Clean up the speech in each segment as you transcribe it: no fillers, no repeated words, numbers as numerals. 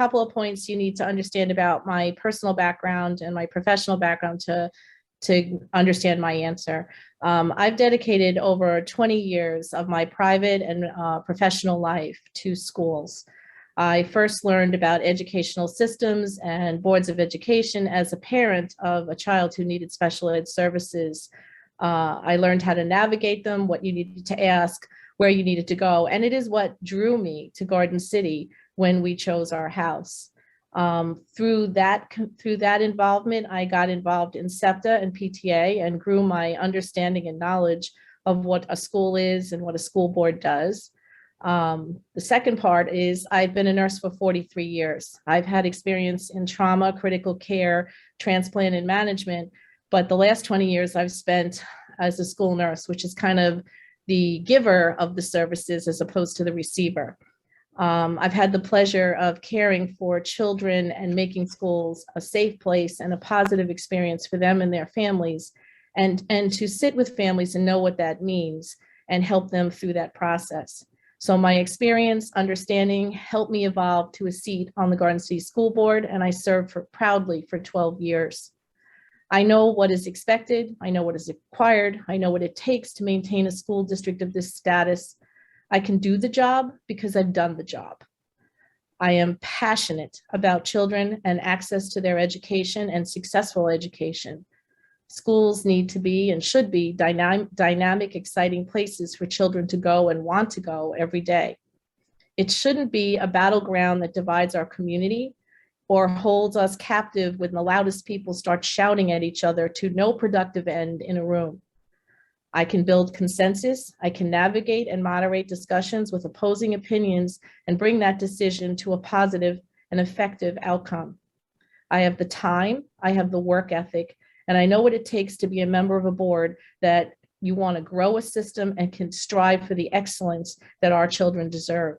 couple of points you need to understand about my personal background and my professional background to understand my answer. I've dedicated over 20 years of my private and professional life to schools. I first learned about educational systems and boards of education as a parent of a child who needed special ed services. I learned how to navigate them, what you needed to ask, where you needed to go. And it is what drew me to Garden City when we chose our house. Through that involvement, I got involved in SEPTA and PTA and grew my understanding and knowledge of what a school is and what a school board does. The second part is I've been a nurse for 43 years. I've had experience in trauma, critical care, transplant, and management, but the last 20 years I've spent as a school nurse, which is kind of the giver of the services as opposed to the receiver. I've had the pleasure of caring for children and making schools a safe place and a positive experience for them and their families, and to sit with families and know what that means and help them through that process. So my experience, understanding helped me evolve to a seat on the Garden City School Board, and I served proudly for 12 years. I know what is expected, I know what is required, I know what it takes to maintain a school district of this status. I can do the job because I've done the job. I am passionate about children and access to their education and successful education. Schools need to be and should be dynamic, exciting places for children to go and want to go every day. It shouldn't be a battleground that divides our community or holds us captive when the loudest people start shouting at each other to no productive end in a room. I can build consensus, I can navigate and moderate discussions with opposing opinions and bring that decision to a positive and effective outcome. I have the time, I have the work ethic, and I know what it takes to be a member of a board that you want to grow a system and can strive for the excellence that our children deserve.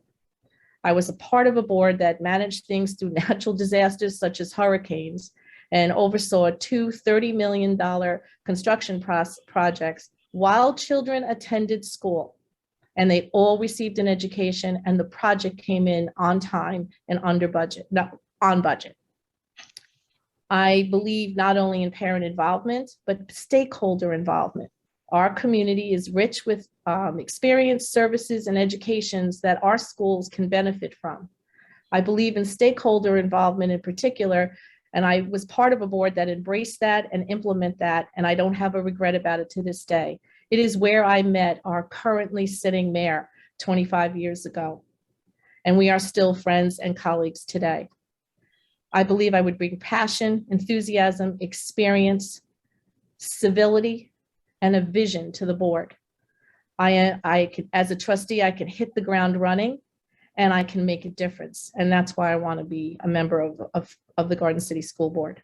I was a part of a board that managed things through natural disasters such as hurricanes and oversaw two $30 million construction projects while children attended school, and they all received an education, and the project came in on time and on budget. I believe not only in parent involvement, but stakeholder involvement. Our community is rich with experience, services, and educations that our schools can benefit from. I believe in stakeholder involvement in particular, and I was part of a board that embraced that and implement that, and I don't have a regret about it to this day. It is where I met our currently sitting mayor 25 years ago, and we are still friends and colleagues today. I believe I would bring passion, enthusiasm, experience, civility, and a vision to the board. As a trustee, I can hit the ground running and I can make a difference. And that's why I want to be a member of the Garden City School Board.